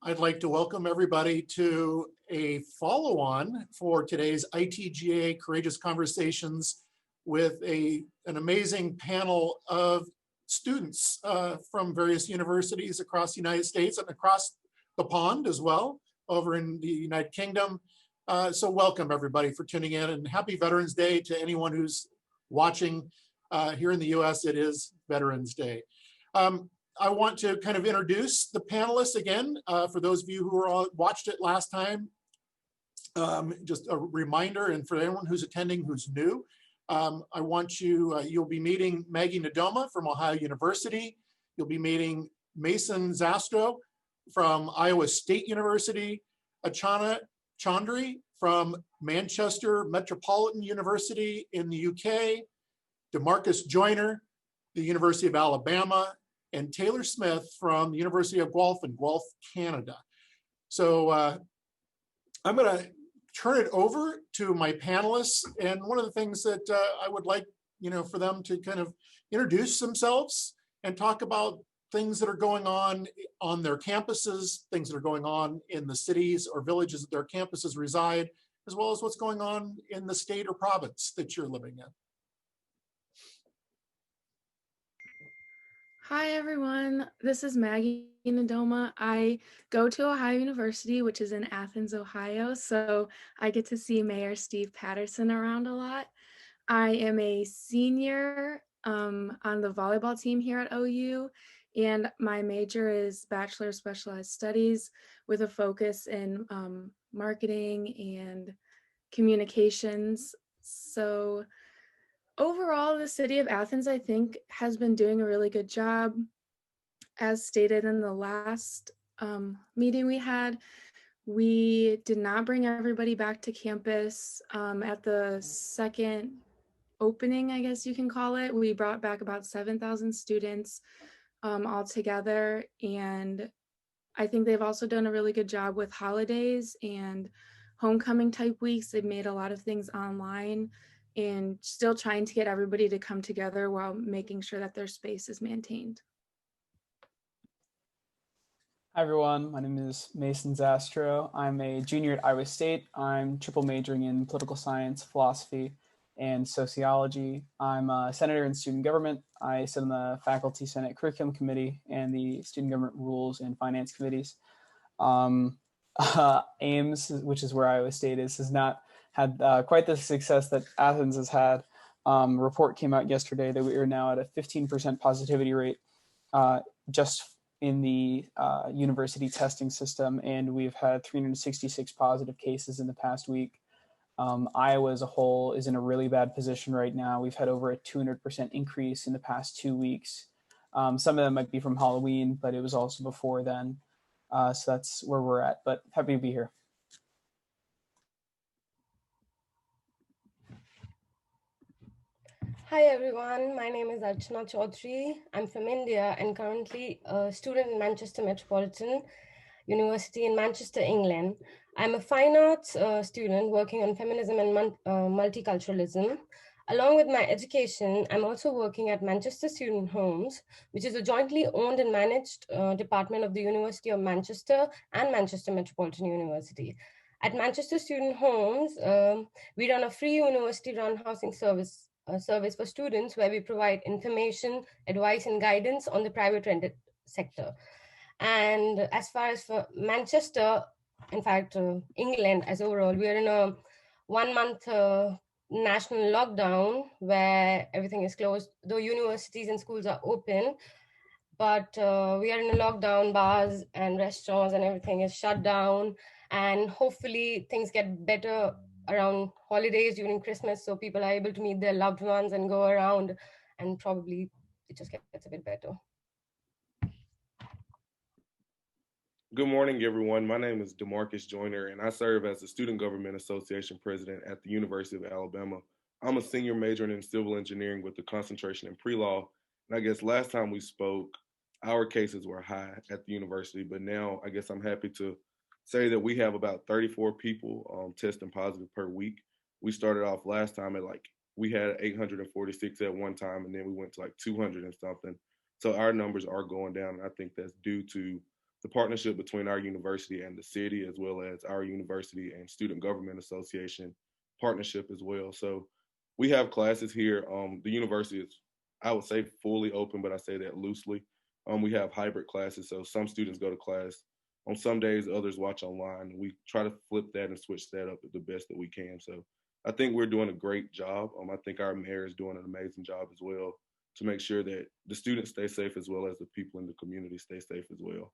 I'd like to welcome everybody to a follow-on for today's ITGA Courageous Conversations with an amazing panel of students from various universities across the United States and across the pond as well, over in the United Kingdom. So welcome everybody for tuning in, and happy Veterans Day to anyone who's watching. Here in the US, it is Veterans Day. I want to kind of introduce the panelists again. For those of you who watched it last time, just a reminder, and for anyone who's attending who's new, I want you'll be meeting Maggie Nedoma from Ohio University. You'll be meeting Mason Zastrow from Iowa State University, Archana Chaudhary from Manchester Metropolitan University in the UK, Demarcus Joiner, the University of Alabama, and Taylor Smith from the University of Guelph in Guelph, Canada. So I'm going to turn it over to my panelists. And one of the things that I would like, for them to kind of introduce themselves and talk about things that are going on their campuses, things that are going on in the cities or villages that their campuses reside, as well as what's going on in the state or province that you're living in. Hi everyone, this is Maggie Nedoma. I go to Ohio University, which is in Athens, Ohio, so I get to see Mayor Steve Patterson around a lot. I am a senior on the volleyball team here at OU, and my major is Bachelor of Specialized Studies with a focus in marketing and communications. So overall, the city of Athens, I think, has been doing a really good job. As stated in the last meeting we had, we did not bring everybody back to campus. At the second opening, I guess you can call it, we brought back about 7,000 students altogether. And I think they've also done a really good job with holidays and homecoming type weeks. They've made a lot of things online and still trying to get everybody to come together while making sure that their space is maintained. Hi everyone, my name is Mason Zastrow. I'm a junior at Iowa State. I'm triple majoring in political science, philosophy, and sociology. I'm a senator in student government. I sit on the Faculty Senate Curriculum Committee and the Student Government Rules and Finance Committees. Ames, which is where Iowa State is, has not had quite the success that Athens has had. A report came out yesterday that we are now at a 15% positivity rate just in the university testing system, and we've had 366 positive cases in the past week. Iowa as a whole is in a really bad position right now. We've had over a 200% increase in the past 2 weeks. Some of them might be from Halloween, but it was also before then. So that's where we're at, but happy to be here. Hi everyone, my name is Archana Chaudhary. I'm from India and currently a student in Manchester Metropolitan University in Manchester, England. I'm a fine arts student working on feminism and multiculturalism. Along with my education, I'm also working at Manchester Student Homes, which is a jointly owned and managed department of the University of Manchester and Manchester Metropolitan University. At Manchester Student Homes, we run a free university-run housing service for students where we provide information, advice, and guidance on the private rented sector. And as far as for Manchester, in fact, England as overall, we are in a 1 month national lockdown where everything is closed, though universities and schools are open. But we are in a lockdown, bars and restaurants and everything is shut down. And hopefully things get better around holidays during Christmas, so people are able to meet their loved ones and go around, and probably it just gets a bit better. Good morning, everyone. My name is Demarcus Joiner, and I serve as the Student Government Association President at the University of Alabama. I'm a senior majoring in civil engineering with a concentration in pre-law. And I guess last time we spoke, our cases were high at the university, but now I guess I'm happy to say that we have about 34 people testing positive per week. We started off last time at we had 846 at one time, and then we went to 200 and something. So our numbers are going down, and I think that's due to the partnership between our university and the city, as well as our university and Student Government Association partnership as well. So we have classes here. The university is, I would say, fully open, but I say that loosely. We have hybrid classes, so some students go to class on some days, others watch online. We try to flip that and switch that up the best that we can. So I think we're doing a great job. I think our mayor is doing an amazing job as well to make sure that the students stay safe as well as the people in the community stay safe as well.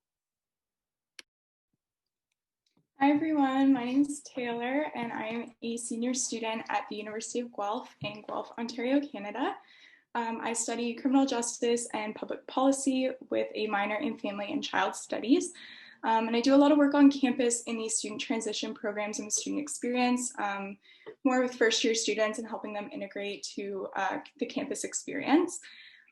Hi everyone, my name is Taylor and I am a senior student at the University of Guelph in Guelph, Ontario, Canada. I study criminal justice and public policy with a minor in family and child studies. And I do a lot of work on campus in the student transition programs and the student experience, more with first year students and helping them integrate to the campus experience.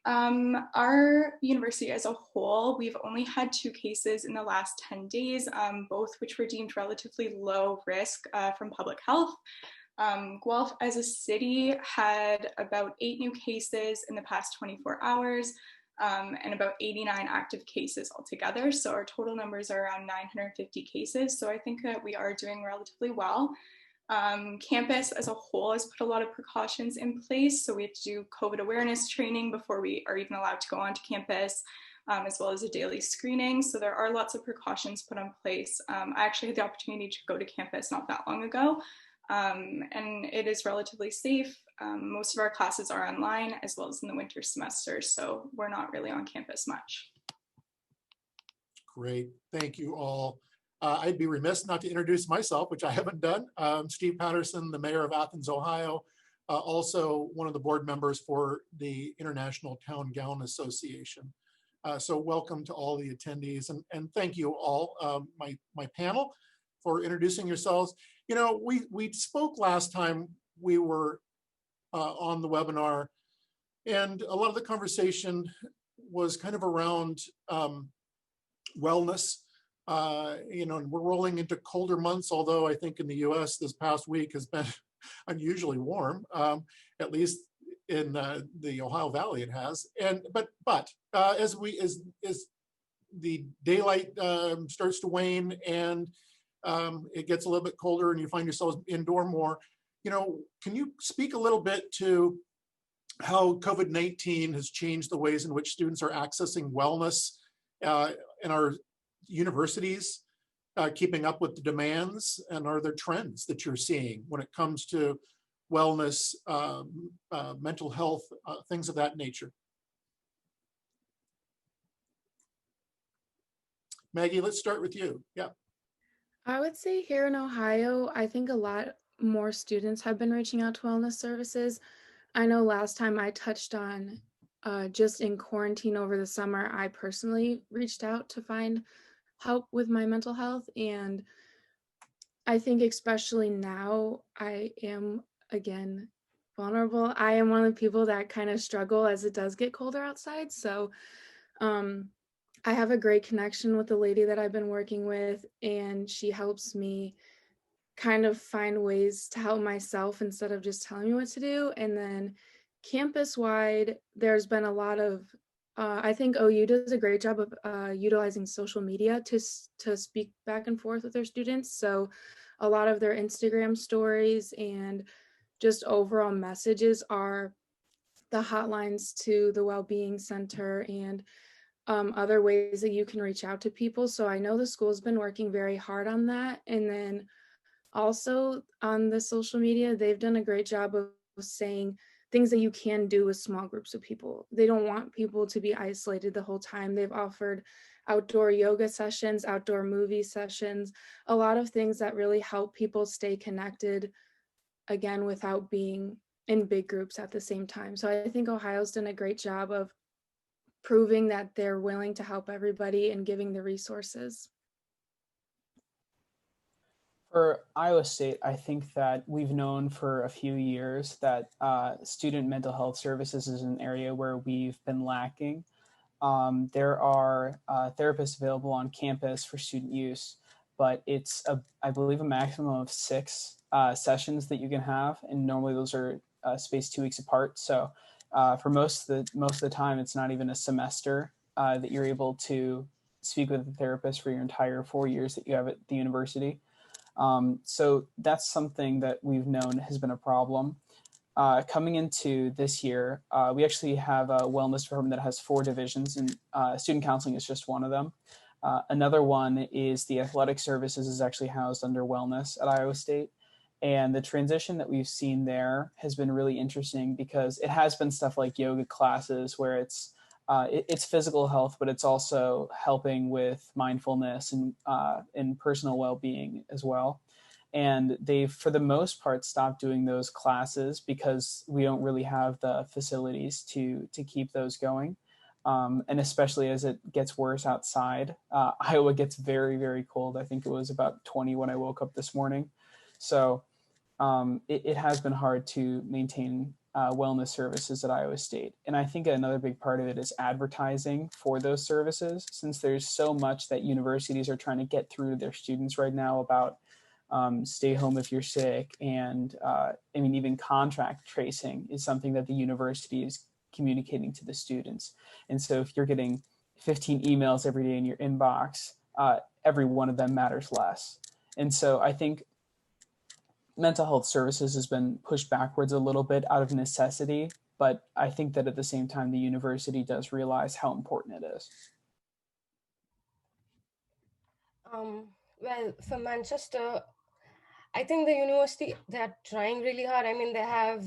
Our university as a whole, we've only had 2 cases in the last 10 days, both which were deemed relatively low risk from public health. Guelph as a city had about 8 new cases in the past 24 hours and about 89 active cases altogether. So our total numbers are around 950 cases. So I think that we are doing relatively well. Campus as a whole has put a lot of precautions in place. So we have to do COVID awareness training before we are even allowed to go onto campus, as well as a daily screening. So there are lots of precautions put in place. I actually had the opportunity to go to campus not that long ago, and it is relatively safe. Most of our classes are online as well as in the winter semester. So we're not really on campus much. Great, thank you all. I'd be remiss not to introduce myself, which I haven't done. Steve Patterson, the mayor of Athens, Ohio, also one of the board members for the International Town Gown Association. So welcome to all the attendees, and thank you all, my panel, for introducing yourselves. You know, we spoke last time we were on the webinar, and a lot of the conversation was kind of around wellness. You know, and we're rolling into colder months, although I think in the US this past week has been unusually warm, at least in the Ohio Valley it has. And but as the daylight starts to wane and it gets a little bit colder and you find yourselves indoor more, you know, can you speak a little bit to how COVID-19 has changed the ways in which students are accessing wellness in our universities, keeping up with the demands, and are there trends that you're seeing when it comes to wellness, mental health, things of that nature? Maggie, let's start with you. Yeah. I would say here in Ohio, I think a lot more students have been reaching out to wellness services. I know last time I touched on just in quarantine over the summer, I personally reached out to find help with my mental health. And I think especially now, I am, again, vulnerable. I am one of the people that kind of struggle as it does get colder outside. So I have a great connection with the lady that I've been working with, and she helps me kind of find ways to help myself instead of just telling me what to do. And then campus-wide, there's been a lot of I think OU does a great job of utilizing social media to speak back and forth with their students. So a lot of their Instagram stories and just overall messages are the hotlines to the Wellbeing Center and other ways that you can reach out to people. So I know the school's been working very hard on that. And then also on the social media, they've done a great job of saying things that you can do with small groups of people. They don't want people to be isolated the whole time. They've offered outdoor yoga sessions, outdoor movie sessions, a lot of things that really help people stay connected, again, without being in big groups at the same time. So I think Ohio's done a great job of proving that they're willing to help everybody and giving the resources. For Iowa State, I think that we've known for a few years that student mental health services is an area where we've been lacking. There are therapists available on campus for student use, but it's, I believe, a maximum of 6 sessions that you can have, and normally those are spaced 2 weeks apart. So for most of the time, it's not even a semester that you're able to speak with a therapist for your entire 4 years that you have at the university. So that's something that we've known has been a problem. Coming into this year, we actually have a wellness department that has 4 divisions, and student counseling is just one of them. Another one is the athletic services is actually housed under wellness at Iowa State. And the transition that we've seen there has been really interesting because it has been stuff like yoga classes where it's physical health, but it's also helping with mindfulness and personal well-being as well. And they've, for the most part, stopped doing those classes because we don't really have the facilities to keep those going. And especially as it gets worse outside, Iowa gets very, very cold. I think it was about 20 when I woke up this morning. So it has been hard to maintain wellness services at Iowa State. And I think another big part of it is advertising for those services, since there's so much that universities are trying to get through to their students right now about stay home if you're sick. And I mean, even contract tracing is something that the university is communicating to the students. And so if you're getting 15 emails every day in your inbox, every one of them matters less. And so I think mental health services has been pushed backwards a little bit out of necessity, but I think that at the same time, the university does realize how important it is. Well, for Manchester, I think the university, they're trying really hard. I mean, they have,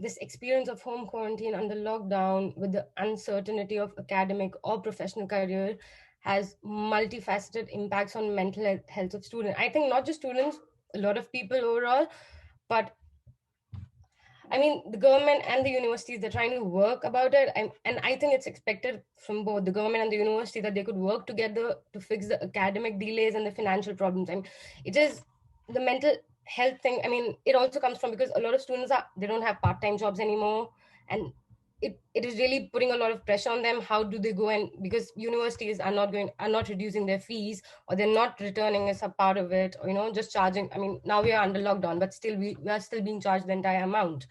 this experience of home quarantine under lockdown with the uncertainty of academic or professional career has multifaceted impacts on mental health of students. I think not just students, a lot of people overall, but I mean, the government and the universities, they're trying to work about it. And I think it's expected from both the government and the university that they could work together to fix the academic delays and the financial problems. I mean, it is the mental health thing. I mean, it also comes from because a lot of students they don't have part-time jobs anymore. And it is really putting a lot of pressure on them. How do they go? And because universities are not reducing their fees, or they're not returning as a part of it, or just charging. I mean, now we are under lockdown, but still we are still being charged the entire amount.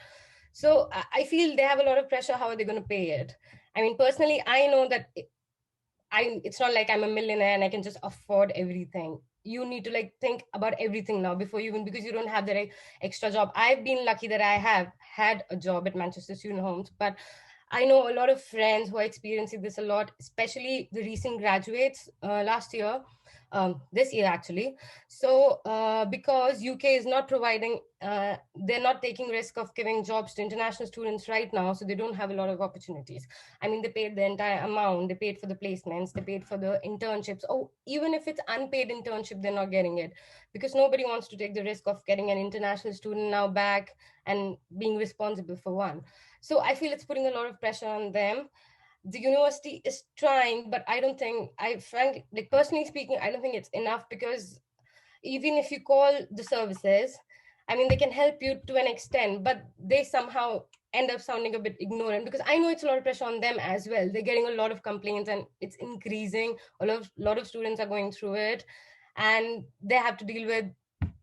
So I feel they have a lot of pressure. How are they going to pay it? I mean, personally, I know that it's not like I'm a millionaire and I can just afford everything. You need to think about everything now before you, because you don't have that extra job. I've been lucky that I have had a job at Manchester Student Homes, but I know a lot of friends who are experiencing this a lot, especially the recent graduates last year, this year actually. So because UK is not providing, they're not taking risk of giving jobs to international students right now, so they don't have a lot of opportunities. I mean, they paid the entire amount, they paid for the placements, they paid for the internships. Oh, even if it's unpaid internship, they're not getting it because nobody wants to take the risk of getting an international student now back and being responsible for one. So I feel it's putting a lot of pressure on them. The university is trying, but I don't think, personally speaking, I don't think it's enough, because even if you call the services, I mean, they can help you to an extent, but they somehow end up sounding a bit ignorant, because I know it's a lot of pressure on them as well. They're getting a lot of complaints and it's increasing. A lot of students are going through it, and they have to deal with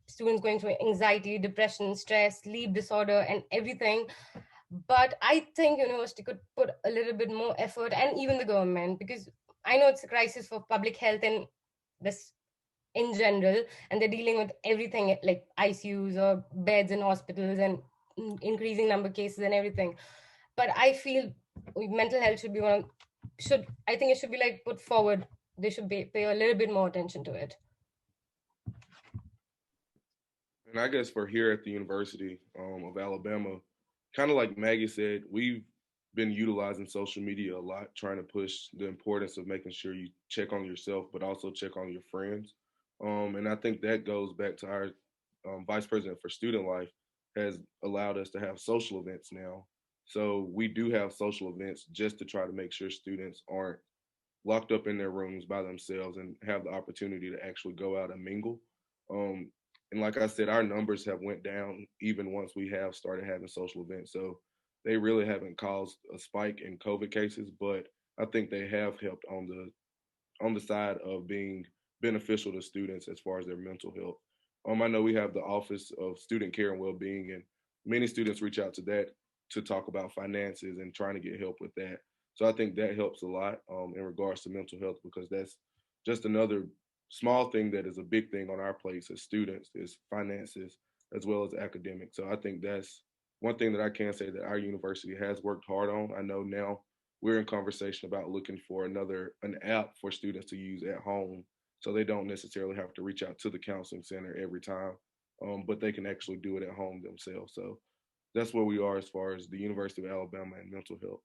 students going through anxiety, depression, stress, sleep disorder, and everything. But I think university could put a little bit more effort, and even the government, because I know it's a crisis for public health and this in general, and they're dealing with everything like ICUs or beds in hospitals and increasing number of cases and everything. But I feel mental health should be I think it should be put forward. They should pay a little bit more attention to it. And I guess for here at the University of Alabama, kind of like Maggie said, we've been utilizing social media a lot, trying to push the importance of making sure you check on yourself, but also check on your friends. And I think that goes back to our Vice President for Student Life has allowed us to have social events now. So we do have social events just to try to make sure students aren't locked up in their rooms by themselves and have the opportunity to actually go out and mingle. Um, and like I said, our numbers have went down even once we have started having social events. So they really haven't caused a spike in COVID cases, but I think they have helped on the side of being beneficial to students as far as their mental health. I know we have the Office of Student Care and Wellbeing, and many students reach out to that to talk about finances and trying to get help with that. So I think that helps a lot in regards to mental health, because that's just another small thing that is a big thing on our plates as students, is finances as well as academics. So I think that's one thing that I can say that our university has worked hard on. I know now we're in conversation about looking for an app for students to use at home, so they don't necessarily have to reach out to the counseling center every time, but they can actually do it at home themselves. So that's where we are as far as the University of Alabama and mental health.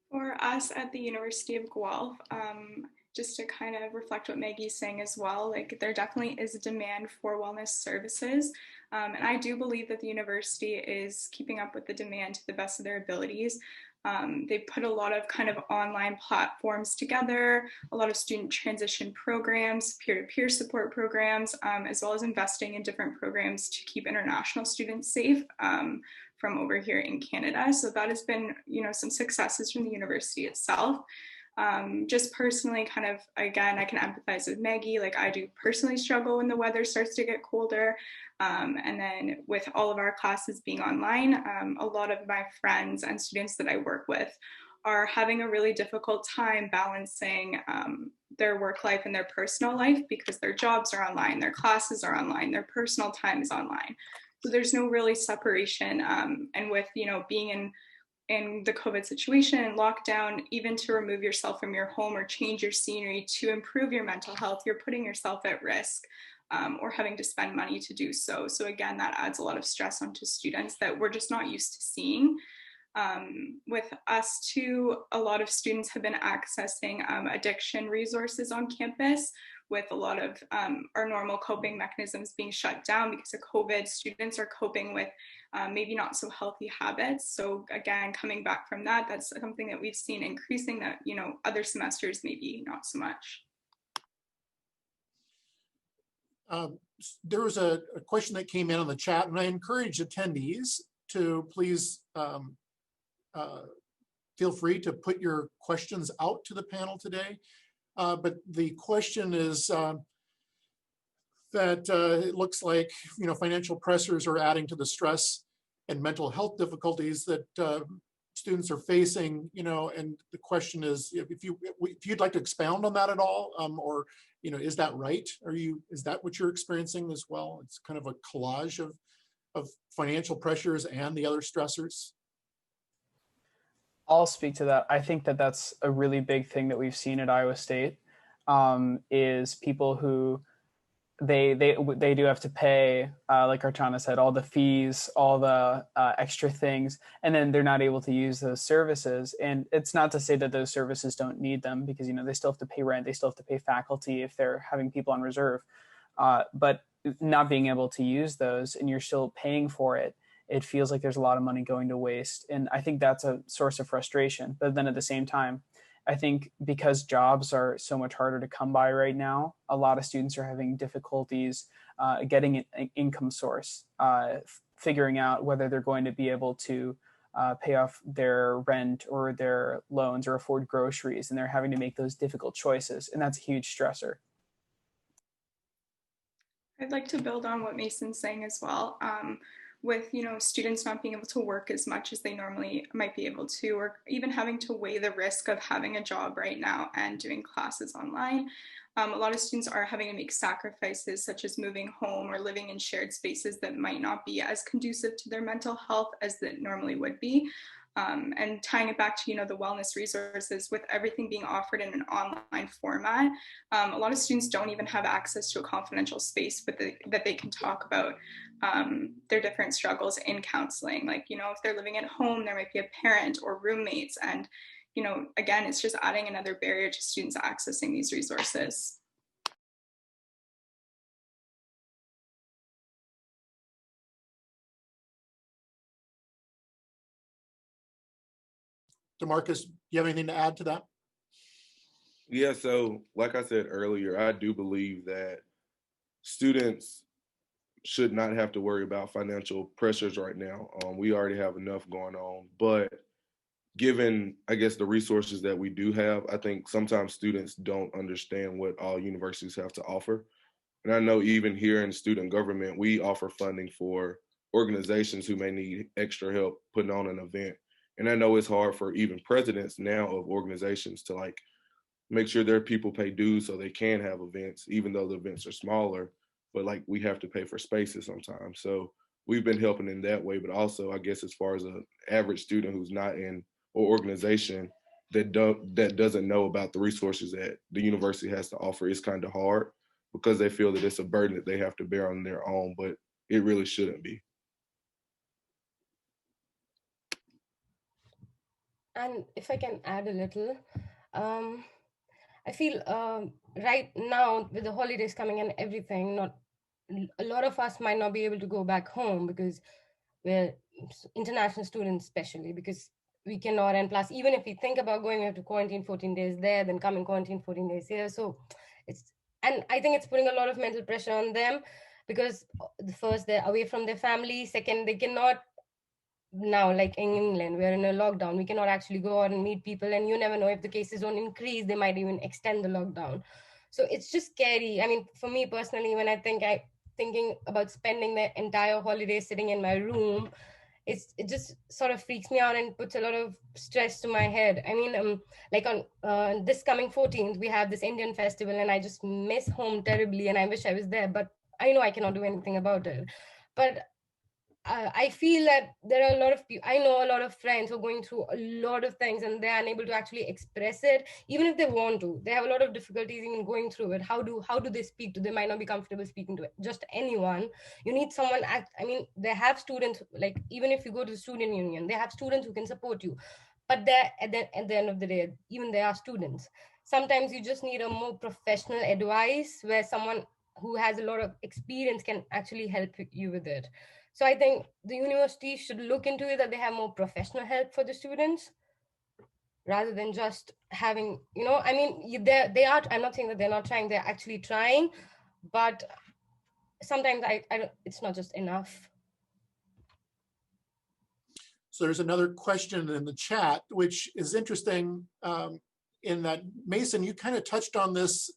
For us at the University of Guelph, just to kind of reflect what Maggie's saying as well, like there definitely is a demand for wellness services. And I do believe that the university is keeping up with the demand to the best of their abilities. They put a lot of kind of online platforms together, a lot of student transition programs, peer-to-peer support programs, as well as investing in different programs to keep international students safe from over here in Canada. So that has been, some successes from the university itself. Just personally, kind of, again, I can empathize with Maggie. Like I do personally struggle when the weather starts to get colder. And then with all of our classes being online, a lot of my friends and students that I work with are having a really difficult time balancing their work life and their personal life, because their jobs are online, their classes are online, their personal time is online. So there's no really separation. And with, being in the COVID situation and lockdown, even to remove yourself from your home or change your scenery to improve your mental health, you're putting yourself at risk, or having to spend money to do so. So again, that adds a lot of stress onto students that we're just not used to seeing. With us too, a lot of students have been accessing addiction resources on campus, with a lot of our normal coping mechanisms being shut down because of COVID. Students are coping with maybe not so healthy habits. So again, coming back from that, that's something that we've seen increasing, that, other semesters maybe not so much. There was a question that came in on the chat, and I encourage attendees to please feel free to put your questions out to the panel today. But the question is that it looks like financial pressures are adding to the stress and mental health difficulties that students are facing. And the question is, if you'd like to expound on that at all, or is that right? Is that what you're experiencing as well? It's kind of a collage of financial pressures and the other stressors. I'll speak to that. I think that that's a really big thing that we've seen at Iowa State, is people who they do have to pay, like Archana said, all the fees, all the extra things, and then they're not able to use those services. And it's not to say that those services don't need them, because they still have to pay rent, they still have to pay faculty if they're having people on reserve. But not being able to use those, and you're still paying for it, it feels like there's a lot of money going to waste. And I think that's a source of frustration. But then at the same time, I think because jobs are so much harder to come by right now, a lot of students are having difficulties getting an income source, figuring out whether they're going to be able to pay off their rent or their loans or afford groceries, and they're having to make those difficult choices. And that's a huge stressor. I'd like to build on what Mason's saying as well. With students not being able to work as much as they normally might be able to, or even having to weigh the risk of having a job right now and doing classes online. A lot of students are having to make sacrifices, such as moving home or living in shared spaces that might not be as conducive to their mental health as it normally would be. And tying it back to the wellness resources, with everything being offered in an online format, a lot of students don't even have access to a confidential space that they can talk about their different struggles in counseling. Like, if they're living at home, there might be a parent or roommates, and again, it's just adding another barrier to students accessing these resources. Demarcus, do you have anything to add to that? Yeah, so like I said earlier, I do believe that students should not have to worry about financial pressures right now. We already have enough going on, but given, I guess, the resources that we do have, I think sometimes students don't understand what all universities have to offer. And I know even here in student government, we offer funding for organizations who may need extra help putting on an event. And I know it's hard for even presidents now of organizations to like make sure their people pay dues so they can have events, even though the events are smaller, but like we have to pay for spaces sometimes. So we've been helping in that way, but also I guess as far as an average student who's not in an organization that doesn't know about the resources that the university has to offer, it's kind of hard because they feel that it's a burden that they have to bear on their own, but it really shouldn't be. And if I can add a little, I feel right now with the holidays coming and everything, not a lot of us might not be able to go back home because we're international students, especially because we cannot. And plus, even if we think about going, we have to quarantine 14 days there, then come and quarantine 14 days here. So it's, and I think it's putting a lot of mental pressure on them because the first, they're away from their family. Second, they cannot now, like in England, we're in a lockdown. We cannot actually go out and meet people, and you never know if the cases don't increase, they might even extend the lockdown. So it's just scary. I mean, for me personally, when thinking about spending the entire holiday sitting in my room, it just sort of freaks me out and puts a lot of stress to my head. I mean, like on this coming 14th, we have this Indian festival, and I just miss home terribly, and I wish I was there, but I know I cannot do anything about it. But I feel that there are a lot of people, I know a lot of friends who are going through a lot of things and they're unable to actually express it, even if they want to. They have a lot of difficulties in going through it. How do they speak to? They might not be comfortable speaking to just anyone. You need someone. I mean, they have students, like even if you go to the student union, they have students who can support you. But they're at the end of the day, even they are students. Sometimes you just need a more professional advice where someone who has a lot of experience can actually help you with it. So I think the university should look into it, that they have more professional help for the students rather than just having, I mean, they are, I'm not saying that they're not trying, they're actually trying, but sometimes I don't, it's not just enough. So there's another question in the chat, which is interesting in that, Mason, you kind of touched on this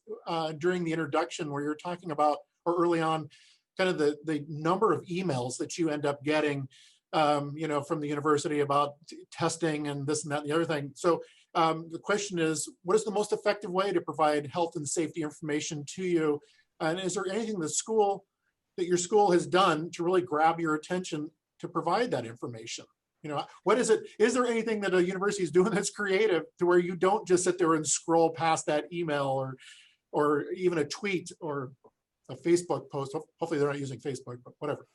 during the introduction where you're talking about, or early on, kind of the number of emails that you end up getting, from the university about testing and this and that and the other thing. So the question is, what is the most effective way to provide health and safety information to you? And is there anything that your school has done to really grab your attention to provide that information? What is it? Is there anything that a university is doing that's creative to where you don't just sit there and scroll past that email or even a tweet or a Facebook post? Hopefully they're not using Facebook, but whatever.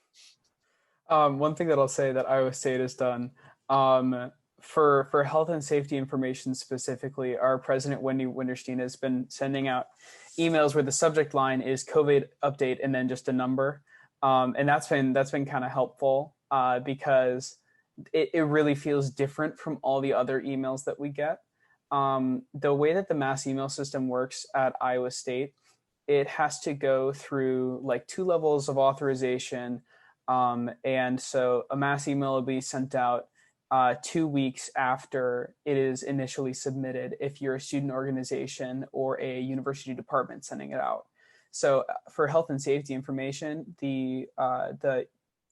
One thing that I'll say that Iowa State has done for health and safety information specifically, our president, Wendy Winterstein, has been sending out emails where the subject line is COVID update and then just a number. And that's been kind of helpful because it really feels different from all the other emails that we get. The way that the mass email system works at Iowa State, it has to go through like 2 levels of authorization. And so a mass email will be sent out 2 weeks after it is initially submitted if you're a student organization or a university department sending it out. So for health and safety information, the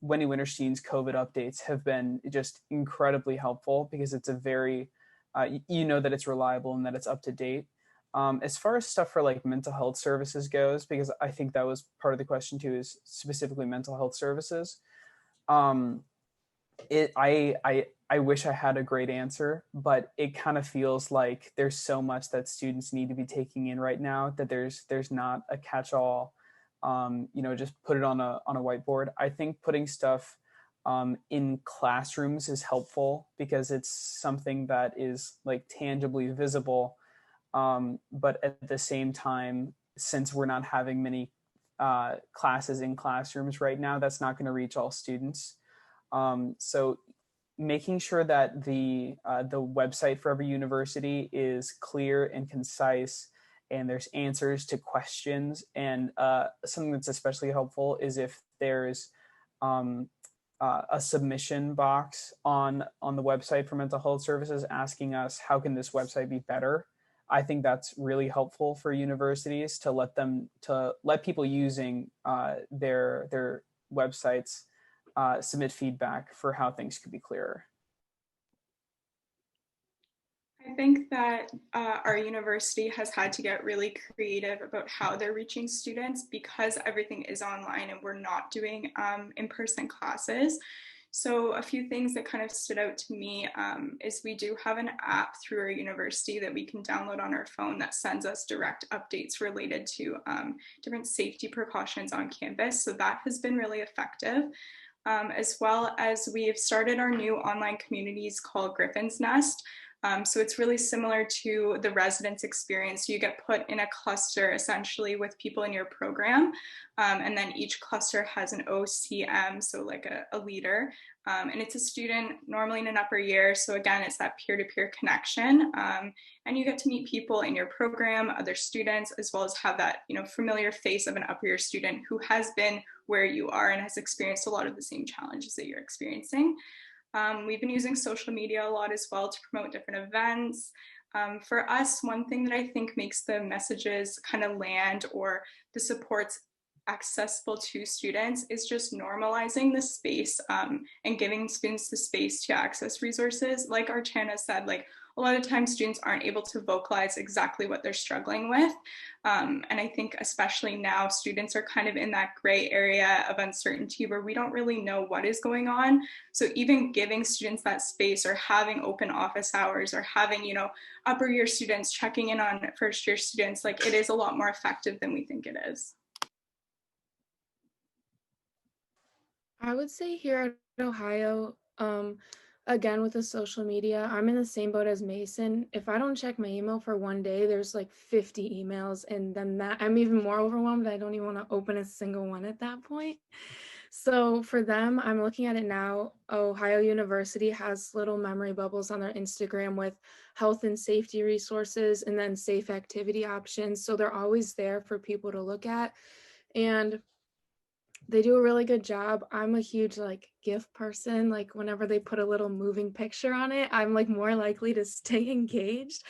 Wendy Winterstein's COVID updates have been just incredibly helpful because it's a very, that it's reliable and that it's up to date. As far as stuff for like mental health services goes, because I think that was part of the question too, is specifically mental health services. I wish I had a great answer, but it kind of feels like there's so much that students need to be taking in right now that there's not a catch-all. Just put it on a whiteboard. I think putting stuff in classrooms is helpful because it's something that is like tangibly visible. But at the same time, since we're not having many classes in classrooms right now, that's not going to reach all students. So making sure that the website for every university is clear and concise and there's answers to questions. And something that's especially helpful is if there's a submission box on the website for mental health services asking us, how can this website be better? I think that's really helpful for universities to let people using their websites submit feedback for how things could be clearer. I think that our university has had to get really creative about how they're reaching students because everything is online and we're not doing in-person classes. So a few things that kind of stood out to me is we do have an app through our university that we can download on our phone that sends us direct updates related to different safety precautions on campus. So that has been really effective. As well as we've started our new online communities called Griffin's Nest. So it's really similar to the residence experience. You get put in a cluster essentially with people in your program, and then each cluster has an OCM, so like a leader, and it's a student normally in an upper year. So again, it's that peer-to-peer connection, and you get to meet people in your program, other students, as well as have that familiar face of an upper year student who has been where you are and has experienced a lot of the same challenges that you're experiencing. We've been using social media a lot as well to promote different events. For us, one thing that I think makes the messages kind of land or the supports accessible to students is just normalizing the space and giving students the space to access resources. Like Archana said, like a lot of times students aren't able to vocalize exactly what they're struggling with. And I think especially now students are kind of in that gray area of uncertainty where we don't really know what is going on. So even giving students that space or having open office hours or having, upper year students checking in on first year students, like it is a lot more effective than we think it is. I would say here at Ohio, again with the social media, I'm in the same boat as Mason. If I don't check my email for one day, there's like 50 emails, and then that I'm even more overwhelmed. I don't even want to open a single one at that point. So for them, I'm looking at it now. Ohio University has little memory bubbles on their Instagram with health and safety resources and then safe activity options. So they're always there for people to look at. And they do a really good job. I'm a huge like GIF person. Like whenever they put a little moving picture on it, I'm like more likely to stay engaged.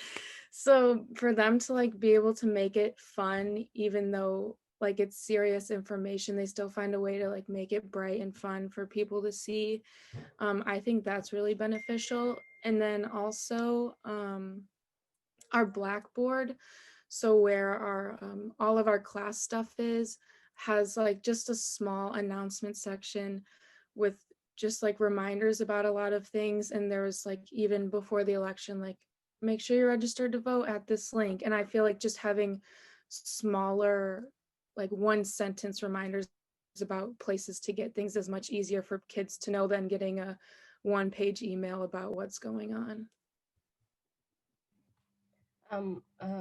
So for them to like be able to make it fun, even though like it's serious information, they still find a way to like make it bright and fun for people to see. I think that's really beneficial. And then also our Blackboard, so where our all of our class stuff is, has like just a small announcement section with just like reminders about a lot of things. And there was like even before the election, like make sure you're registered to vote at this link. And I feel like just having smaller like one sentence reminders about places to get things is much easier for kids to know than getting a one-page email about what's going on.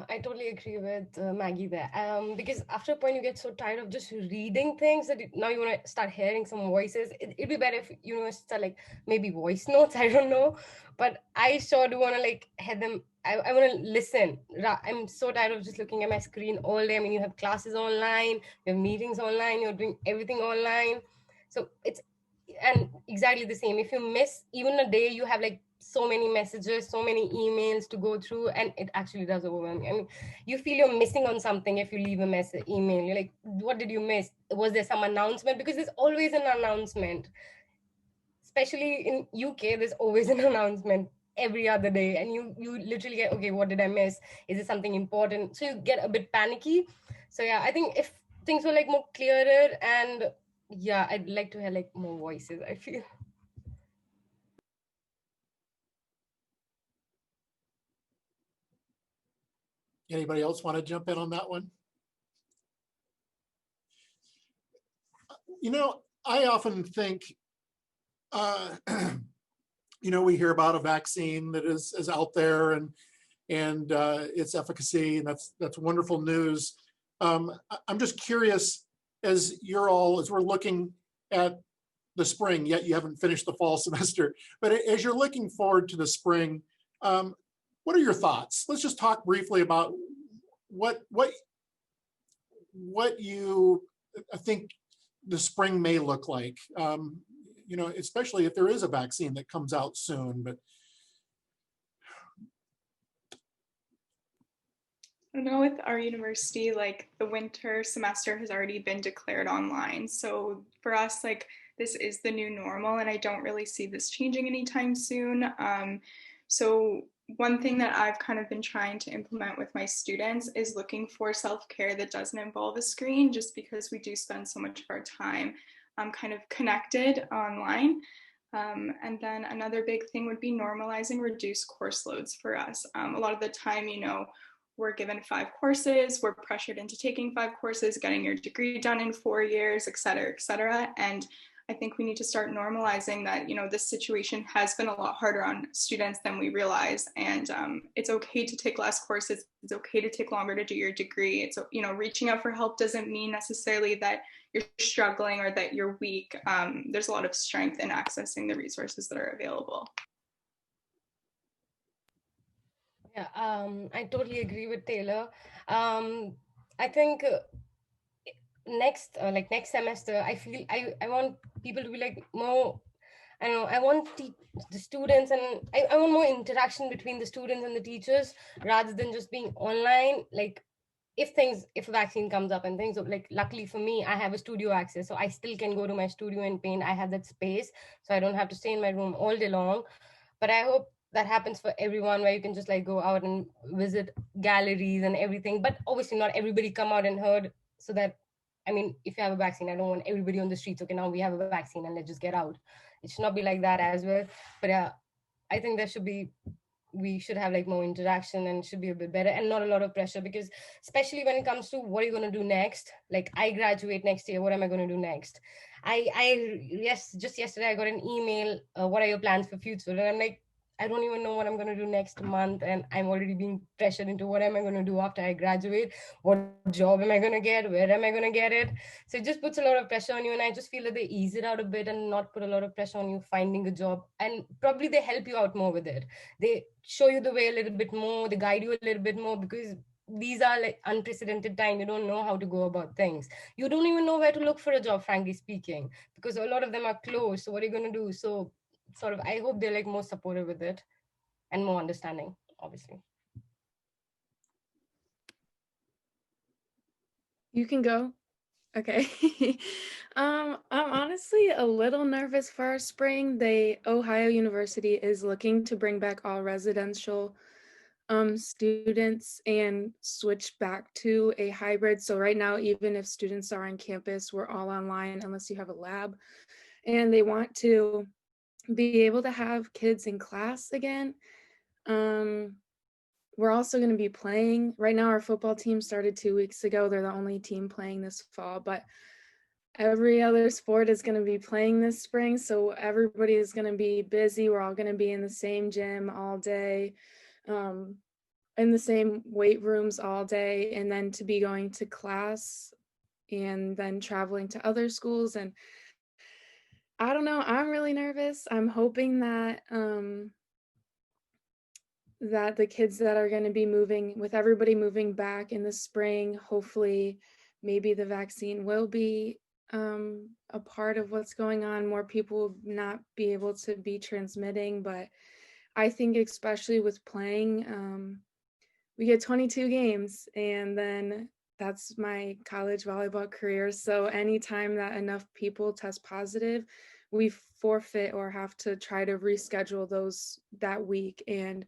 I totally agree with Maggie there. Because after a point, you get so tired of just reading things that now you want to start hearing some voices. It'd be better if start like maybe voice notes. I don't know, but I sure do want to like hear them. I want to listen. I'm so tired of just looking at my screen all day. I mean, you have classes online, you have meetings online, you're doing everything online. So it's and exactly the same. If you miss even a day, you have like so many messages, so many emails to go through, and it actually does overwhelm you. I mean, you feel you're missing on something if you leave a message email. You're like, what did you miss? Was there some announcement? Because there's always an announcement, especially in UK. There's always an announcement every other day, and you literally get, okay, what did I miss? Is it something important? So you get a bit panicky. So yeah, I think if things were like more clearer, and yeah, I'd like to hear like more voices, I feel. Anybody else want to jump in on that one? I often think, we hear about a vaccine that is out there and its efficacy, and that's wonderful news. I'm just curious, as we're looking at the spring, yet you haven't finished the fall semester, but as you're looking forward to the spring, what are your thoughts? Let's just talk briefly about what you think the spring may look like, especially if there is a vaccine that comes out soon. But I know with our university, like the winter semester has already been declared online. So for us, like this is the new normal, and I don't really see this changing anytime soon. So one thing that I've kind of been trying to implement with my students is looking for self-care that doesn't involve a screen, just because we do spend so much of our time kind of connected online. And then another big thing would be normalizing reduced course loads for us. A lot of the time, you know, we're given 5 courses, we're pressured into taking 5 courses, getting your degree done in 4 years, et cetera, et cetera. And I think we need to start normalizing that, you know, this situation has been a lot harder on students than we realize. And it's okay to take less courses. It's okay to take longer to do your degree. It's, you know, reaching out for help doesn't mean necessarily that you're struggling or that you're weak. There's a lot of strength in accessing the resources that are available. Yeah, I totally agree with Taylor. I think next semester, I feel I want people to be like more, I don't know, I want the students, and I want more interaction between the students and the teachers rather than just being online. Like if a vaccine comes up and things, like luckily for me, I have a studio access, so I still can go to my studio and paint. I have that space, so I don't have to stay in my room all day long. But I hope that happens for everyone, where you can just like go out and visit galleries and everything. But obviously not everybody come out and herd, so that, I mean, if you have a vaccine, I don't want everybody on the streets, okay, now we have a vaccine and let's just get out. It should not be like that as well. But I think we should have like more interaction, and it should be a bit better and not a lot of pressure, because especially when it comes to what are you going to do next, like I graduate next year, what am I going to do next? Just yesterday I got an email, what are your plans for future? And I'm like, I don't even know what I'm going to do next month, and I'm already being pressured into what am I going to do after I graduate, what job am I going to get, where am I going to get it? So it just puts a lot of pressure on you, and I just feel that they ease it out a bit and not put a lot of pressure on you finding a job, and probably they help you out more with it. They show you the way a little bit more, they guide you a little bit more, because these are like unprecedented time. You don't know how to go about things. You don't even know where to look for a job, frankly speaking, because a lot of them are closed. So what are you going to do? So sort of, I hope they're like more supportive with it and more understanding, obviously. You can go. Okay. I'm honestly a little nervous for our spring. Ohio University is looking to bring back all residential students and switch back to a hybrid. So right now, even if students are on campus, we're all online unless you have a lab. And they want to be able to have kids in class again. We're also going to be playing. Right now, our football team started 2 weeks ago. They're the only team playing this fall, but every other sport is going to be playing this spring. So everybody is going to be busy. We're all going to be in the same gym all day, in the same weight rooms all day, and then to be going to class and then traveling to other schools. And I don't know, I'm really nervous. I'm hoping that that the kids that are going to be moving, with everybody moving back in the spring, hopefully maybe the vaccine will be a part of what's going on. More people will not be able to be transmitting, but I think especially with playing, we get 22 games, and then that's my college volleyball career. So anytime that enough people test positive, we forfeit or have to try to reschedule those that week. And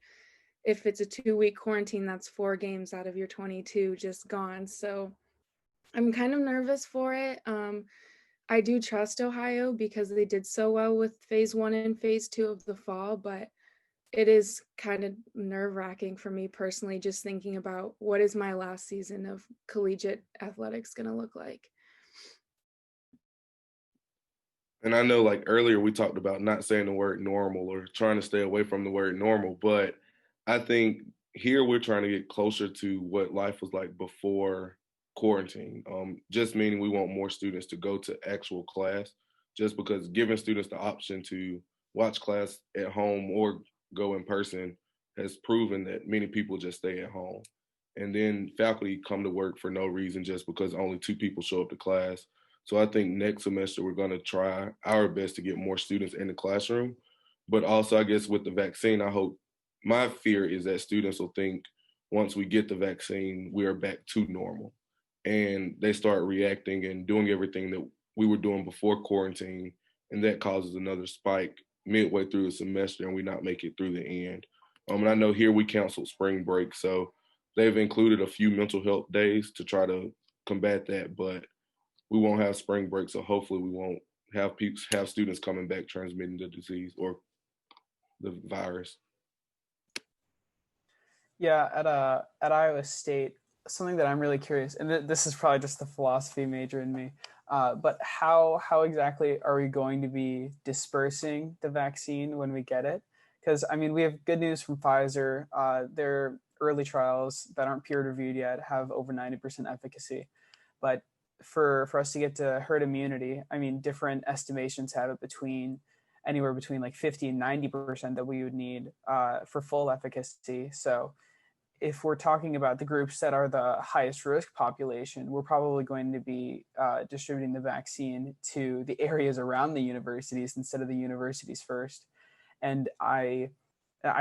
if it's a 2-week quarantine, that's 4 games out of your 22 just gone. So I'm kind of nervous for it. I do trust Ohio because they did so well with phase 1 and phase 2 of the fall, but it is kind of nerve-wracking for me personally, just thinking about what is my last season of collegiate athletics going to look like. And I know like earlier we talked about not saying the word normal or trying to stay away from the word normal, but I think here we're trying to get closer to what life was like before quarantine. Just meaning we want more students to go to actual class, just because giving students the option to watch class at home or go in person has proven that many people just stay at home. And then faculty come to work for no reason just because only 2 people show up to class. So I think next semester we're going to try our best to get more students in the classroom. But also, I guess with the vaccine, my fear is that students will think once we get the vaccine, we are back to normal. And they start reacting and doing everything that we were doing before quarantine. And that causes another spike midway through the semester and we not make it through the end. And I know here we canceled spring break, so they've included a few mental health days to try to combat that, but we won't have spring break, so hopefully we won't have students coming back transmitting the disease or the virus. Yeah, at Iowa State, something that I'm really curious, and this is probably just the philosophy major in me, but how exactly are we going to be dispersing the vaccine when we get it? Because I mean, we have good news from Pfizer. Their early trials that aren't peer reviewed yet have over 90% efficacy, but for us to get to herd immunity, I mean, different estimations have it anywhere between like 50 and 90% that we would need for full efficacy. So if we're talking about the groups that are the highest risk population, we're probably going to be distributing the vaccine to the areas around the universities instead of the universities first. And I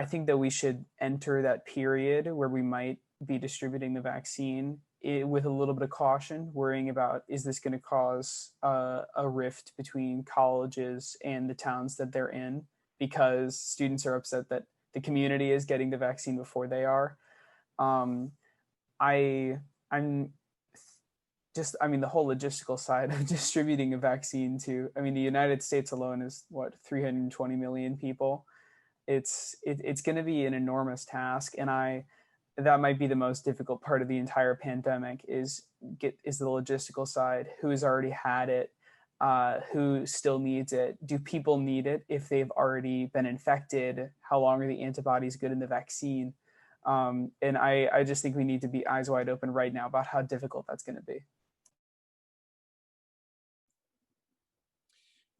think that we should enter that period where we might be distributing the vaccine with a little bit of caution, worrying about, is this going to cause a rift between colleges and the towns that they're in, because students are upset that the community is getting the vaccine before they are. I'm the whole logistical side of distributing a vaccine to, I mean, the United States alone is 320 million people. It's going to be an enormous task, and that might be the most difficult part of the entire pandemic is the logistical side. Who has already had it? Who still needs it? Do people need it if they've already been infected? How long are the antibodies good in the vaccine? And I just think we need to be eyes wide open right now about how difficult that's going to be.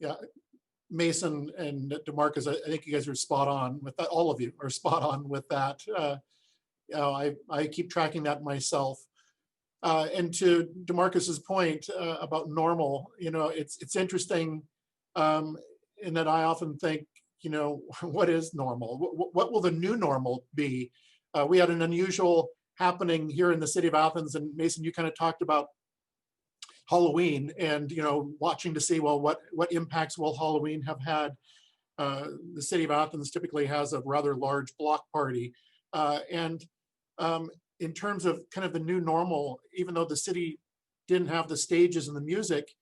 Yeah, Mason and Demarcus, I think you guys are spot on with that. All of you are spot on with that. I keep tracking that myself. And to Demarcus's point about normal, it's interesting in that I often think, what is normal? What will the new normal be? We had an unusual happening here in the city of Athens, and Mason, you kind of talked about Halloween and, watching to see, well, what impacts will Halloween have had? The city of Athens typically has a rather large block party. And in terms of kind of the new normal, even though the city didn't have the stages and the music,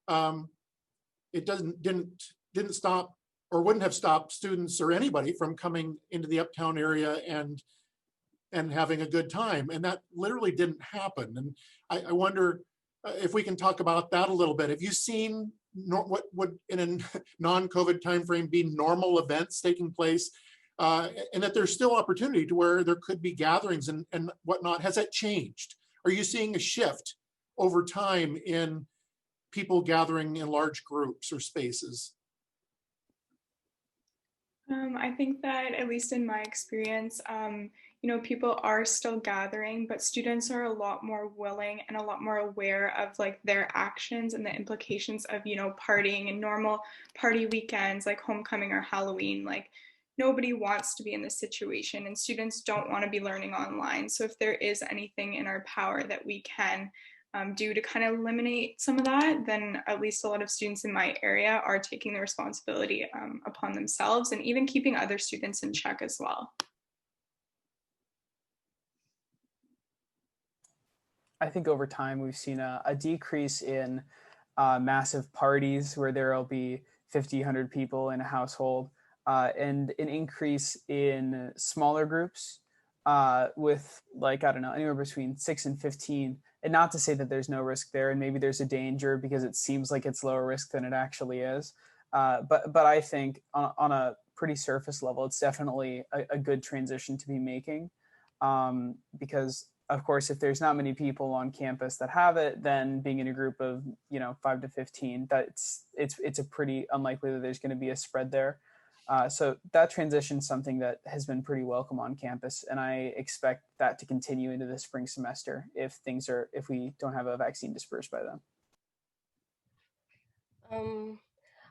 it didn't stop or wouldn't have stopped students or anybody from coming into the uptown area and having a good time. And that literally didn't happen. And I wonder if we can talk about that a little bit. Have you seen what would in a non-COVID timeframe be normal events taking place? And that there's still opportunity to where there could be gatherings and whatnot. Has that changed? Are you seeing a shift over time in people gathering in large groups or spaces? I think that, at least in my experience, people are still gathering, but students are a lot more willing and a lot more aware of like their actions and the implications of, partying and normal party weekends like homecoming or Halloween. Like, nobody wants to be in this situation, and students don't want to be learning online. So if there is anything in our power that we can do to kind of eliminate some of that, then at least a lot of students in my area are taking the responsibility upon themselves, and even keeping other students in check as well. I think over time we've seen a decrease in massive parties where there will be 50, 100 people in a household, and an increase in smaller groups with, like, I don't know, anywhere between 6 and 15. And not to say that there's no risk there, and maybe there's a danger because it seems like it's lower risk than it actually is. But I think on a pretty surface level, it's definitely a good transition to be making, because of course, if there's not many people on campus that have it, then being in a group of 5 to 15, it's a pretty unlikely that there's going to be a spread there. So that transition is something that has been pretty welcome on campus, and I expect that to continue into the spring semester if we don't have a vaccine dispersed by then.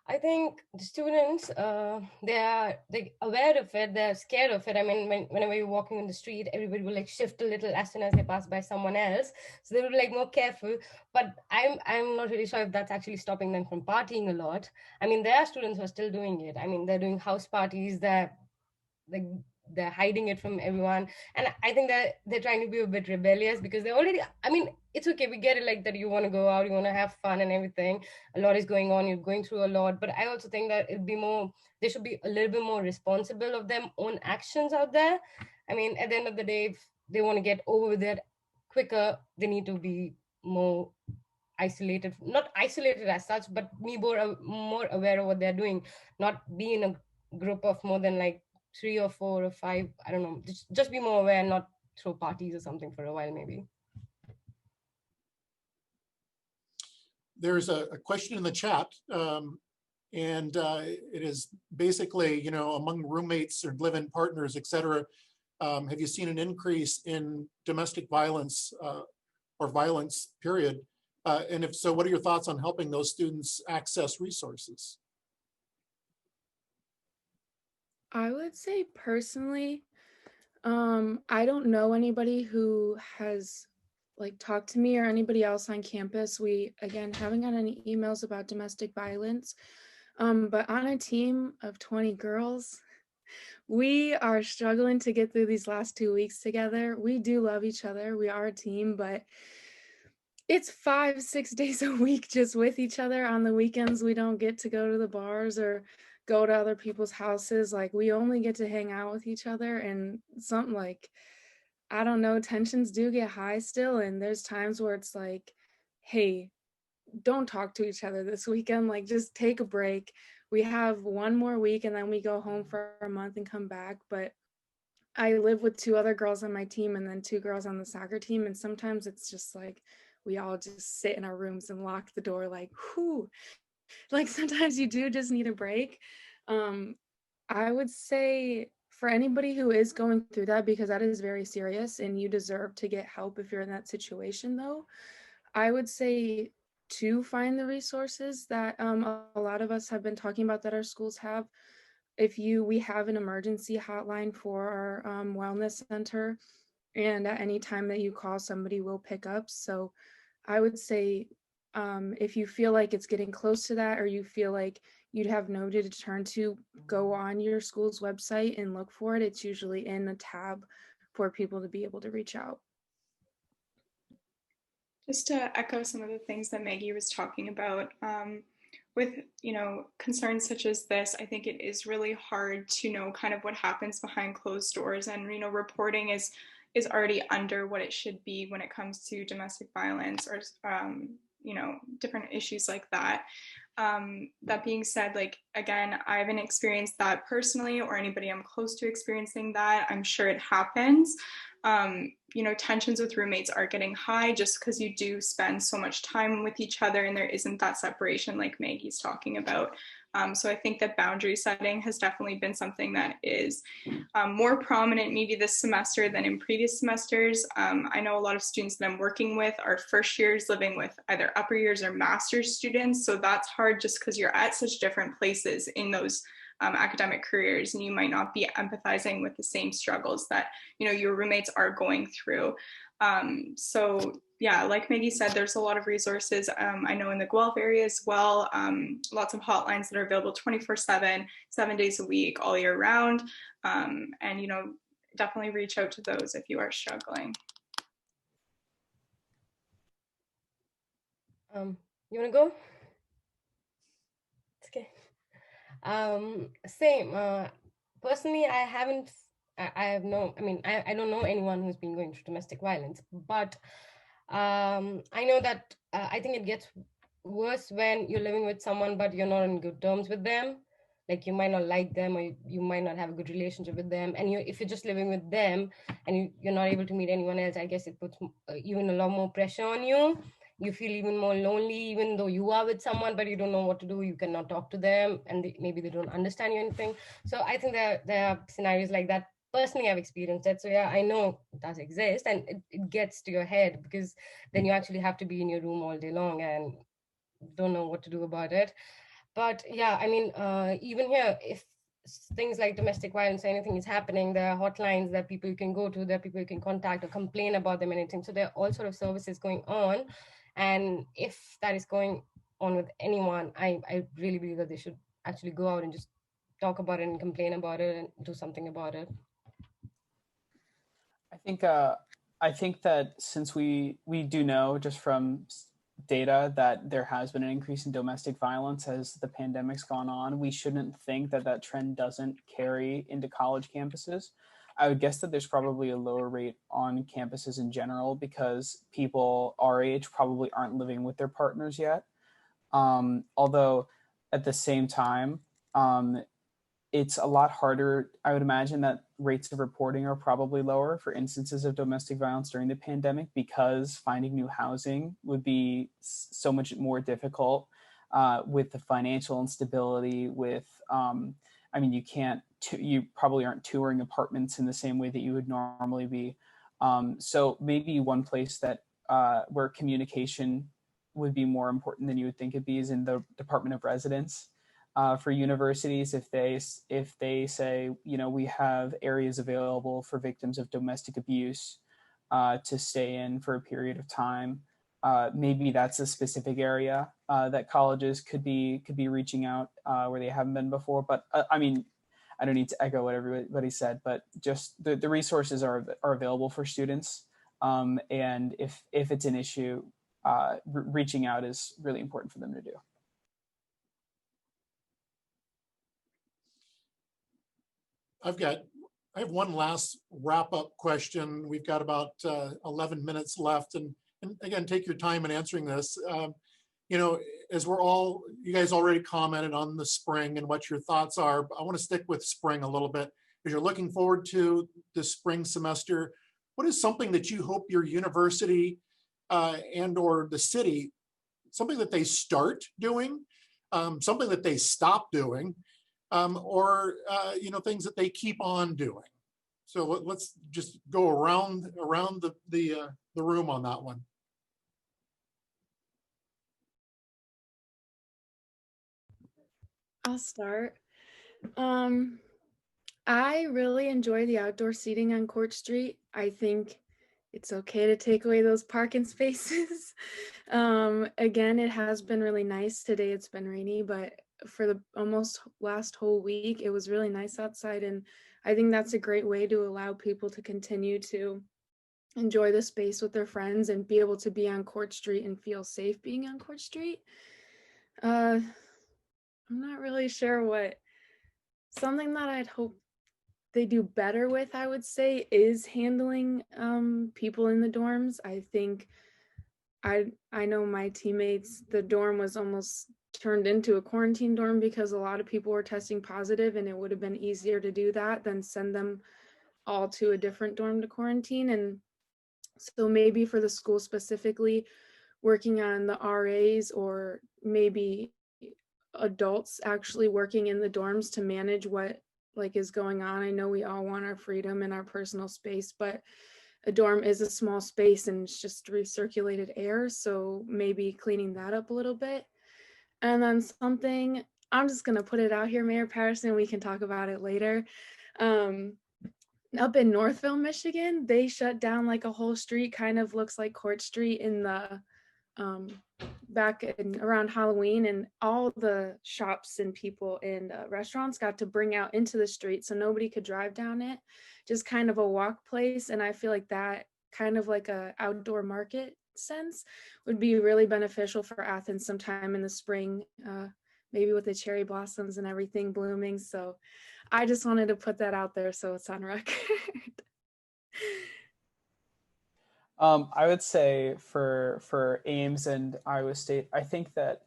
I think the students, they're aware of it, they're scared of it. I mean, whenever you're walking in the street, everybody will like shift a little as soon as they pass by someone else. So they will be like more careful, but I'm not really sure if that's actually stopping them from partying a lot. I mean, there are students who are still doing it. I mean, they're doing house parties, they're like they're hiding it from everyone. And I think that they're trying to be a bit rebellious because they're already, I mean, it's okay, we get it, like that you want to go out, you want to have fun and everything. A lot is going on, you're going through a lot. But I also think that they should be a little bit more responsible of their own actions out there. I mean, at the end of the day, if they want to get over with it quicker, they need to be more isolated, not isolated as such, but be more aware of what they're doing, not be in a group of more than like 3 or 4 or 5, I don't know, just be more aware and not throw parties or something for a while maybe. There's a question in the chat, and it is basically, you know, among roommates or live-in partners, et cetera, have you seen an increase in domestic violence or violence, period? And if so, what are your thoughts on helping those students access resources? I would say personally, I don't know anybody who has like talked to me or anybody else on campus. We, again, haven't got any emails about domestic violence, but on a team of 20 girls, we are struggling to get through these last 2 weeks together. We do love each other. We are a team, but it's 5-6 days a week just with each other. On the weekends, we don't get to go to the bars or go to other people's houses. Like, we only get to hang out with each other, and something like, I don't know, tensions do get high still. And there's times where it's like, hey, don't talk to each other this weekend. Like, just take a break. We have one more week and then we go home for a month and come back. But I live with 2 other girls on my team and then 2 girls on the soccer team. And sometimes it's just like, we all just sit in our rooms and lock the door, like, whew. Like, sometimes you do just need a break. I would say for anybody who is going through that, because that is very serious and you deserve to get help if you're in that situation though, I would say to find the resources that a lot of us have been talking about that our schools have. We have an emergency hotline for our wellness center, and at any time that you call, somebody will pick up. So I would say if you feel like it's getting close to that, or you feel like you'd have nobody to turn to, go on your school's website and look for it. It's usually in a tab for people to be able to reach out. Just to echo some of the things that Maggie was talking about, with, you know, concerns such as this, I think it is really hard to know kind of what happens behind closed doors, and, you know, reporting is already under what it should be when it comes to domestic violence or, you know, different issues like that. That being said, like, again, I haven't experienced that personally or anybody I'm close to experiencing that. I'm sure it happens. You know, tensions with roommates are getting high just because you do spend so much time with each other and there isn't that separation like Maggie's talking about. So I think that boundary setting has definitely been something that is more prominent maybe this semester than in previous semesters. I know a lot of students that I'm working with are first years living with either upper years or master's students. So that's hard just because you're at such different places in those academic careers, and you might not be empathizing with the same struggles that, you know, your roommates are going through. So yeah, like Maggie said, there's a lot of resources. I know in the Guelph area as well, lots of hotlines that are available 24/7, 7 days a week, all year round. And, you know, definitely reach out to those if you are struggling. You want to go? It's okay. Same. Personally, I don't know anyone who's been going through domestic violence, but I know that I think it gets worse when you're living with someone, but you're not on good terms with them. Like, you might not like them, or you might not have a good relationship with them. And if you're just living with them and you're not able to meet anyone else, I guess it puts even a lot more pressure on you. You feel even more lonely, even though you are with someone, but you don't know what to do. You cannot talk to them, and maybe they don't understand you anything. So I think there are scenarios like that. Personally, I've experienced that. So yeah, I know it does exist, and it gets to your head, because then you actually have to be in your room all day long and don't know what to do about it. But yeah, I mean, even here, if things like domestic violence or anything is happening, there are hotlines that people can go to, there are people you can contact or complain about them, anything. So there are all sort of services going on. And if that is going on with anyone, I really believe that they should actually go out and just talk about it and complain about it and do something about it. I think that since we do know just from data that there has been an increase in domestic violence as the pandemic's gone on, we shouldn't think that that trend doesn't carry into college campuses. I would guess that there's probably a lower rate on campuses in general because people our age probably aren't living with their partners yet. Although at the same time, it's a lot harder. I would imagine that rates of reporting are probably lower for instances of domestic violence during the pandemic because finding new housing would be so much more difficult with the financial instability. I mean, you probably aren't touring apartments in the same way that you would normally be. So maybe one place that where communication would be more important than you would think it'd be is in the Department of Residence. For universities, if they say, you know, we have areas available for victims of domestic abuse to stay in for a period of time, maybe that's a specific area that colleges could be reaching out where they haven't been before. But I mean, I don't need to echo what everybody said, but just the resources are available for students, and if it's an issue, reaching out is really important for them to do. I have one last wrap up question. We've got about 11 minutes left. And again, take your time in answering this. You know, as you guys already commented on the spring and what your thoughts are. I want to stick with spring a little bit. As you're looking forward to the spring semester, what is something that you hope your university and or the city, something that they start doing, something that they stop doing, or you know, things that they keep on doing? So let's just go around the room on that one. I'll start. I really enjoy the outdoor seating on Court Street. I think it's okay to take away those parking spaces. Again, it has been really nice. Today it's been rainy, but for the almost last whole week, it was really nice outside. And I think that's a great way to allow people to continue to enjoy the space with their friends and be able to be on Court Street and feel safe being on Court Street. I'm not really sure something that I'd hope they do better with, I would say, is handling people in the dorms. I think I know my teammates, the dorm was almost turned into a quarantine dorm because a lot of people were testing positive, and it would have been easier to do that than send them all to a different dorm to quarantine. And so maybe for the school specifically, working on the RAs or maybe adults actually working in the dorms to manage what is going on. I know we all want our freedom and our personal space, but a dorm is a small space and it's just recirculated air. So maybe cleaning that up a little bit. And then something, I'm just going to put it out here, Mayor Patterson, we can talk about it later. Up in Northville, Michigan, they shut down like a whole street, kind of looks like Court Street in the back around Halloween, and all the shops and people and restaurants got to bring out into the street so nobody could drive down it, just kind of a walk place. And I feel like that kind of like a outdoor market sense would be really beneficial for Athens sometime in the spring, maybe with the cherry blossoms and everything blooming. So I just wanted to put that out there so it's on record. I would say for Ames and Iowa State, I think that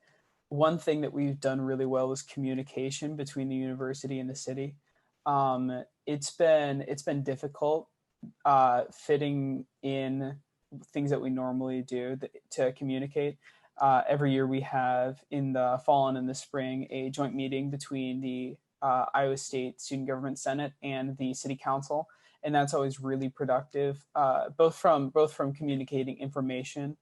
one thing that we've done really well is communication between the university and the city. It's been difficult fitting in things that we normally do to communicate. Every year we have in the fall and in the spring a joint meeting between the Iowa State Student Government Senate and the City Council. And that's always really productive, both from communicating information,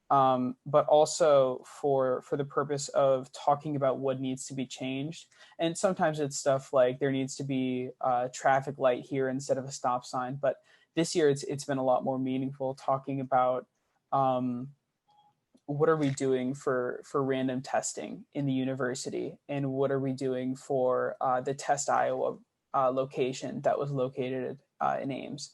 but also for the purpose of talking about what needs to be changed. And sometimes it's stuff like there needs to be a traffic light here instead of a stop sign. But this year it's been a lot more meaningful, talking about what are we doing for random testing in the university, and what are we doing for the Test Iowa location that was located in Ames.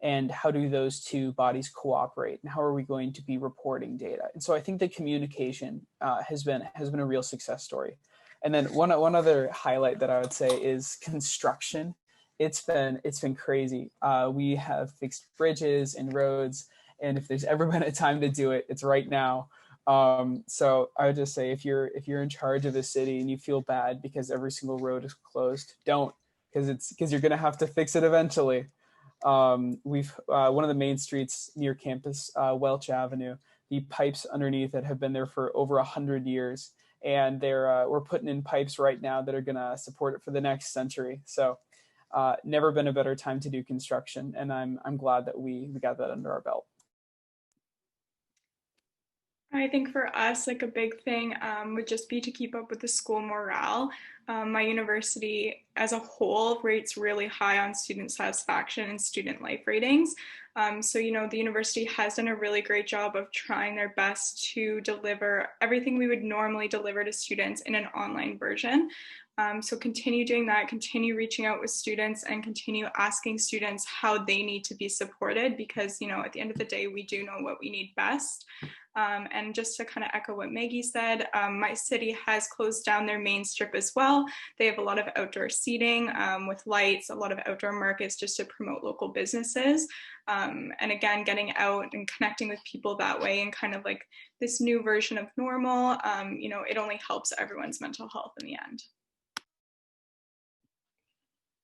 and how do those two bodies cooperate, and how are we going to be reporting data? And so I think the communication has been a real success story. And then one other highlight that I would say is construction. It's been crazy. We have fixed bridges and roads, and if there's ever been a time to do it, it's right now. So I would just say, if you're in charge of a city and you feel bad because every single road is closed, don't, because you're gonna have to fix it eventually. We've one of the main streets near campus, Welch Avenue, the pipes underneath it have been there for over 100 years, and we're putting in pipes right now that are gonna support it for the next century. So never been a better time to do construction, and I'm glad that we got that under our belt. I think for us, like a big thing would just be to keep up with the school morale. My university as a whole rates really high on student satisfaction and student life ratings. So, the university has done a really great job of trying their best to deliver everything we would normally deliver to students in an online version. So continue doing that, continue reaching out with students, and continue asking students how they need to be supported, because, at the end of the day, we do know what we need best. And just to kind of echo what Maggie said, my city has closed down their main strip as well. They have a lot of outdoor seating with lights, a lot of outdoor markets just to promote local businesses. And again, getting out and connecting with people that way, and kind of like this new version of normal, it only helps everyone's mental health in the end.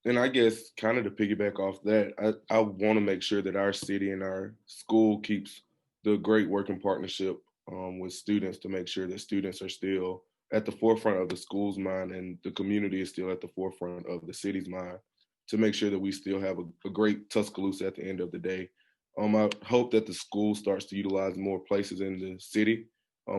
And I guess kind of to piggyback off that, I want to make sure that our city and our school keeps the great working partnership with students, to make sure that students are still at the forefront of the school's mind, and the community is still at the forefront of the city's mind, to make sure that we still have a great Tuscaloosa at the end of the day. I hope that the school starts to utilize more places in the city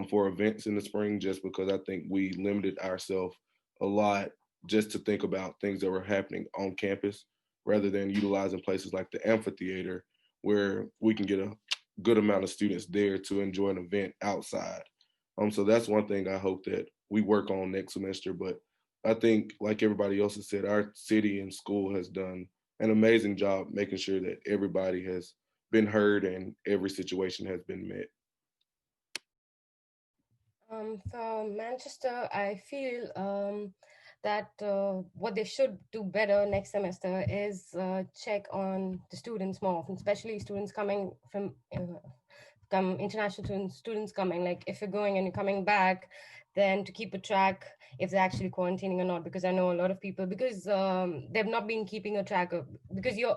for events in the spring, just because I think we limited ourselves a lot just to think about things that were happening on campus, rather than utilizing places like the amphitheater, where we can get a good amount of students there to enjoy an event outside. So that's one thing I hope that we work on next semester. But I think, like everybody else has said, our city and school has done an amazing job making sure that everybody has been heard and every situation has been met. For Manchester, I feel that what they should do better next semester is check on the students more often, especially students coming from international students coming. Like, if you're going and you're coming back, then to keep a track if they're actually quarantining or not, because I know a lot of people, because they've not been keeping a track of, because you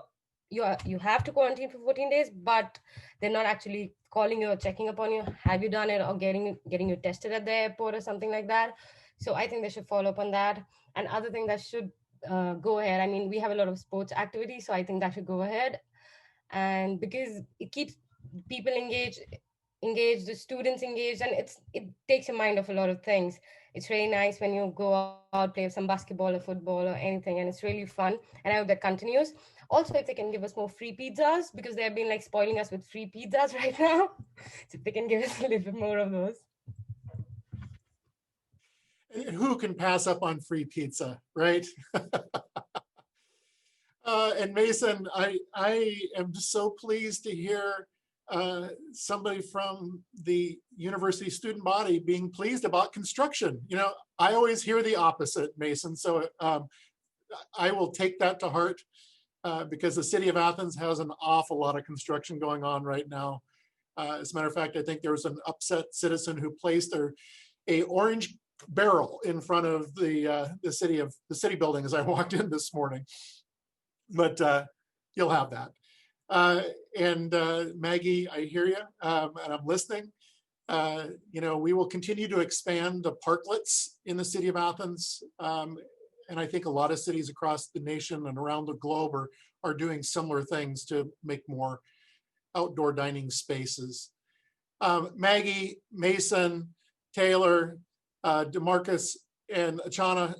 have to quarantine for 14 days, but they're not actually calling you or checking up on you. Have you done it, or getting you tested at the airport or something like that? So I think they should follow up on that. And other thing that should go ahead, I mean, we have a lot of sports activities, so I think that should go ahead. And because it keeps people engaged, the students engaged, and it takes your mind off a lot of things. It's really nice when you go out, play some basketball or football or anything, and it's really fun. And I hope that continues. Also, if they can give us more free pizzas, because they've been like spoiling us with free pizzas right now. So if they can give us a little bit more of those. And who can pass up on free pizza, right? And Mason, I am just so pleased to hear somebody from the university student body being pleased about construction. I always hear the opposite, Mason. So I will take that to heart, because the city of Athens has an awful lot of construction going on right now. As a matter of fact, I think there was an upset citizen who placed a orange barrel in front of the city building as I walked in this morning. But you'll have that. And Maggie, I hear you, and I'm listening. We will continue to expand the parklets in the city of Athens. And I think a lot of cities across the nation and around the globe are doing similar things to make more outdoor dining spaces. Maggie, Mason, Taylor, Demarcus, and Archana,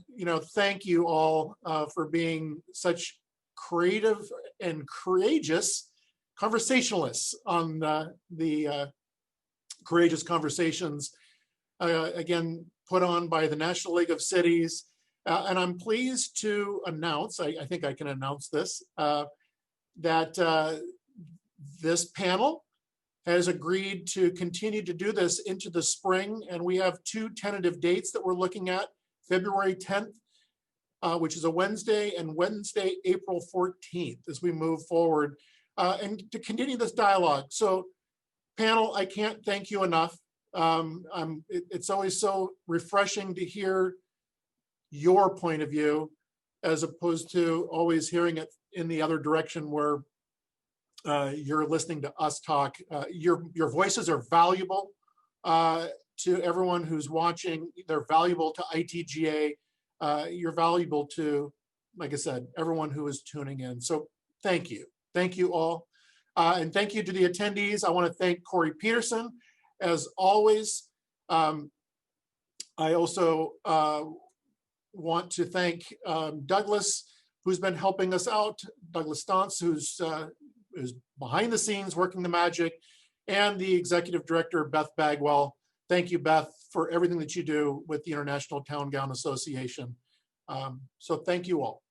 thank you all for being such creative and courageous conversationalists on the Courageous Conversations, again, put on by the National League of Cities. And I'm pleased to announce, I think I can announce this, that This panel has agreed to continue to do this into the spring, and we have 2 tentative dates that we're looking at: February 10th, which is a Wednesday, and Wednesday, April 14th, as we move forward and to continue this dialogue. So panel, I can't thank you enough. It's always so refreshing to hear your point of view, as opposed to always hearing it in the other direction where you're listening to us talk. Your voices are valuable to everyone who's watching. They're valuable to ITGA. You're valuable to, like I said, everyone who is tuning in. So thank you. Thank you all. And thank you to the attendees. I want to thank Corey Peterson, as always. I also want to thank Douglas, who's been helping us out, Douglas Stantz, who's behind the scenes working the magic, and the executive director, Beth Bagwell. Thank you, Beth, for everything that you do with the International Town Gown Association. So thank you all.